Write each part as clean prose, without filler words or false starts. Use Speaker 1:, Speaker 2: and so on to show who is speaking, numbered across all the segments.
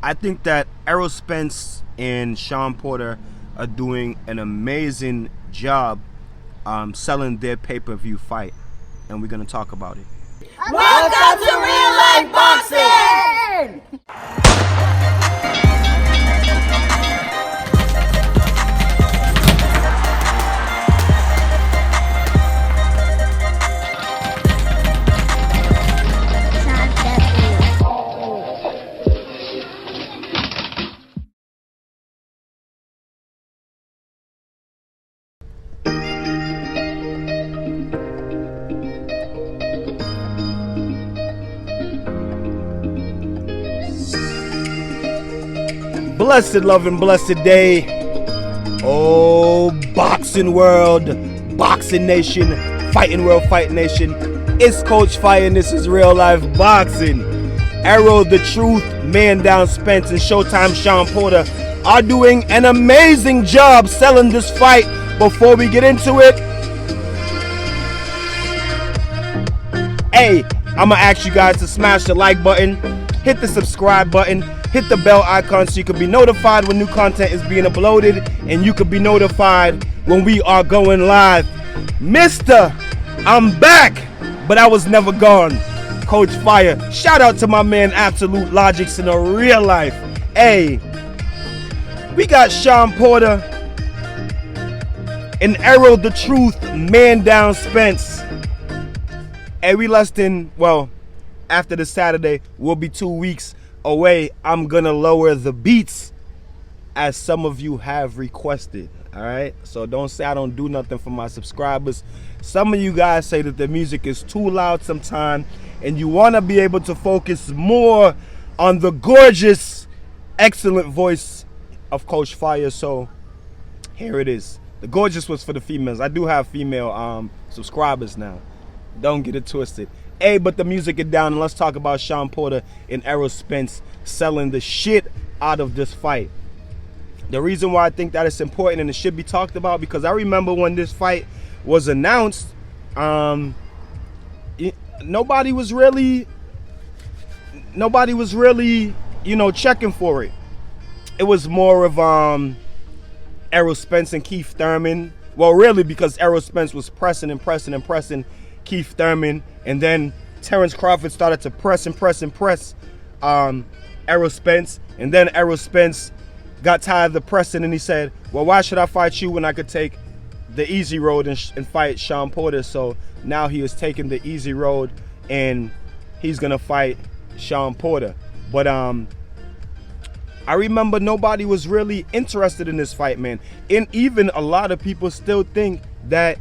Speaker 1: I think that Errol Spence and Shawn Porter are doing an amazing job selling their pay-per-view fight, and we're going to talk about it.
Speaker 2: Welcome to Real Life Boxing!
Speaker 1: Blessed love and blessed day. Oh, boxing world, boxing nation, fighting world, fight nation. It's Coach Fire and this is Real Life Boxing. Errol the Truth, Man Down Spence, and Showtime Shawn Porter are doing an amazing job selling this fight. Before we get into it, hey, I'm gonna ask you guys to smash the like button, hit the subscribe button, hit the bell icon so you can be notified when new content is being uploaded, and you can be notified when we are going live. Mister, I'm back, but I was never gone. Coach Fire. Shout out to my man Absolute Logics in a real life. Hey, we got Shawn Porter and Errol the Truth, Man Down Spence. And we less than, well, after the Saturday, we'll be 2 weeks away. I'm gonna lower the beats as some of you have requested. All right, so don't say I don't do nothing for my subscribers. Some of you guys say that the music is too loud sometimes, and you want to be able to focus more on the gorgeous, excellent voice of Coach Fire. So here it is. The gorgeous was for the females. I do have female subscribers now, don't get it twisted. Hey, but the music is down, and let's talk about Shawn Porter and Errol Spence selling the shit out of this fight. The reason why I think that it's important and it should be talked about, because I remember when this fight was announced, nobody was really, you know, checking for it. It was more of Errol Spence and Keith Thurman. Well, really, because Errol Spence was pressing Keith Thurman, and then Terrence Crawford started to press Errol Spence, and then Errol Spence got tired of the pressing, and he said, well, why should I fight you when I could take the easy road and fight Shawn Porter? So now he is taking the easy road, and he's gonna fight Shawn Porter. But I remember nobody was really interested in this fight, man. And even a lot of people still think that,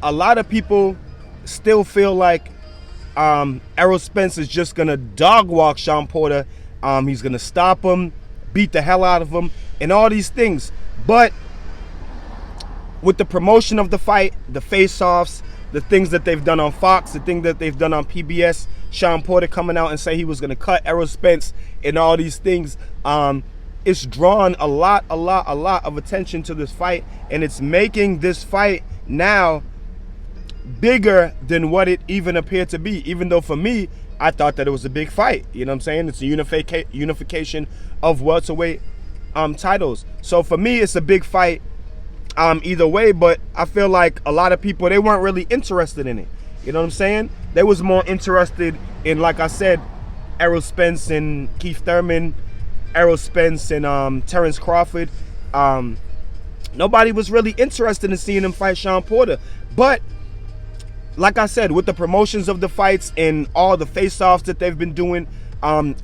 Speaker 1: a lot of people still feel like Errol Spence is just gonna dog walk Shawn Porter. He's gonna stop him, beat the hell out of him, and all these things. But with the promotion of the fight, the face-offs, the things that they've done on Fox, the thing that they've done on PBS, Shawn Porter coming out and say he was gonna cut Errol Spence and all these things, it's drawn a lot of attention to this fight, and it's making this fight now bigger than what it even appeared to be. Even though for me, I thought that it was a big fight. You know what I'm saying? It's a unification of welterweight titles. So for me, it's a big fight either way, but I feel like a lot of people, they weren't really interested in it. You know what I'm saying? They was more interested in, like I said, Errol Spence and Keith Thurman, Errol Spence and Terrence Crawford. Nobody was really interested in seeing him fight Shawn Porter. But like I said, with the promotions of the fights and all the face-offs that they've been doing,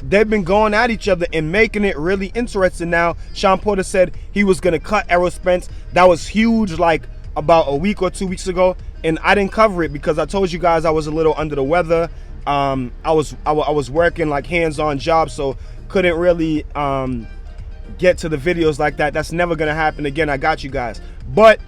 Speaker 1: they've been going at each other and making it really interesting now. Shawn Porter said he was going to cut Errol Spence. That was huge, like about a week or 2 weeks ago, and I didn't cover it because I told you guys I was a little under the weather. I was working like hands-on jobs, so couldn't really get to the videos like that. That's never going to happen again. I got you guys. But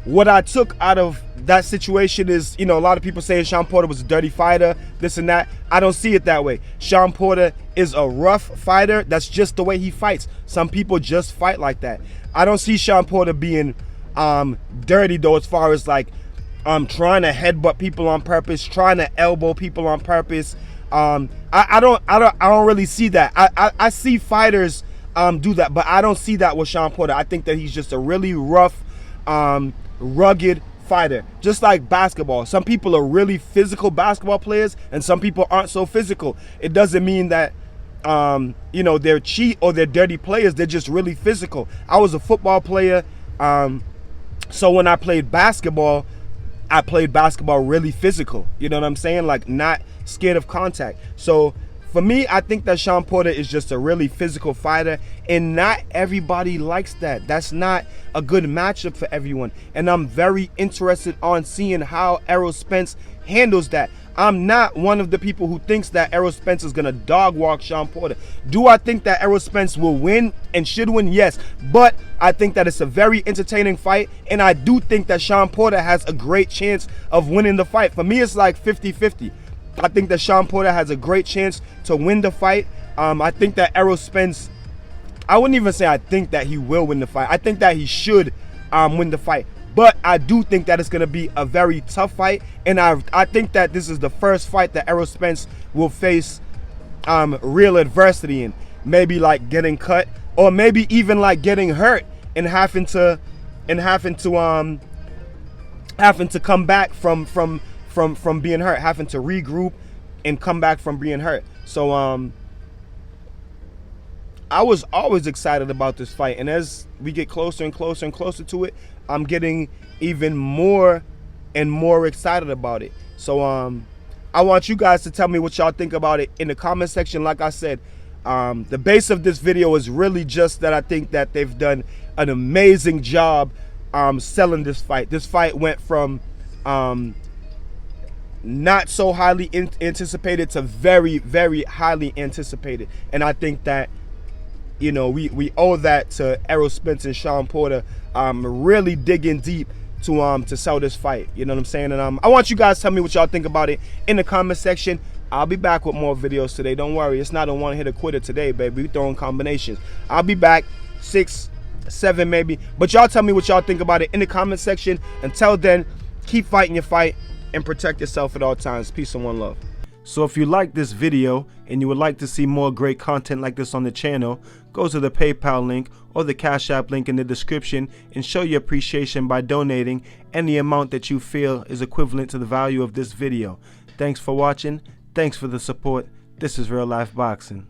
Speaker 1: what I took out of that situation is, you know, a lot of people saying Shawn Porter was a dirty fighter, this and that. I don't see it that way. Shawn Porter is a rough fighter. That's just the way he fights. Some people just fight like that. I don't see Shawn Porter being dirty, though, as far as like trying to headbutt people on purpose, trying to elbow people on purpose, I don't really see that. I see fighters do that, but I don't see that with Shawn Porter. I think that he's just a really rough, rugged fighter. Just like basketball, some people are really physical basketball players, and some people aren't so physical. It doesn't mean that you know, they're cheat or they're dirty players. They're just really physical. I was a football player, so when I played basketball really physical. You know what I'm saying? Like, not scared of contact. So for me, I think that Shawn Porter is just a really physical fighter, and not everybody likes that. That's not a good matchup for everyone. And I'm very interested on seeing how Errol Spence handles that. I'm not one of the people who thinks that Errol Spence is going to dog walk Shawn Porter. Do I think that Errol Spence will win and should win? Yes. But I think that it's a very entertaining fight, and I do think that Shawn Porter has a great chance of winning the fight. For me, it's like 50-50. I think that Shawn Porter has a great chance to win the fight. I think that Errol Spence, I wouldn't even say I think that he will win the fight. I think that he should win the fight. But I do think that it's going to be a very tough fight. And I think that this is the first fight that Errol Spence will face real adversity in. Maybe like getting cut, or maybe even like getting hurt and having to come back from being hurt, having to regroup and come back from being hurt. So I was always excited about this fight, and as we get closer and closer and closer to it, I'm getting even more and more excited about it. So I want you guys to tell me what y'all think about it in the comment section. Like I said, the base of this video is really just that I think that they've done an amazing job selling this fight. This fight went from not so highly anticipated to very, very highly anticipated. And I think that, you know, we owe that to Errol Spence and Shawn Porter really digging deep to sell this fight. You know what I'm saying? And I want you guys to tell me what y'all think about it in the comment section. I'll be back with more videos today. Don't worry, it's not a one-hitter quitter today, baby. We throwing combinations. I'll be back 6, 7 maybe. But y'all tell me what y'all think about it in the comment section. Until then, keep fighting your fight and protect yourself at all times. Peace and one love. So if you like this video and you would like to see more great content like this on the channel, go to the PayPal link or the Cash App link in the description and show your appreciation by donating any amount that you feel is equivalent to the value of this video. Thanks for watching. Thanks for the support. This is Real Life Boxing.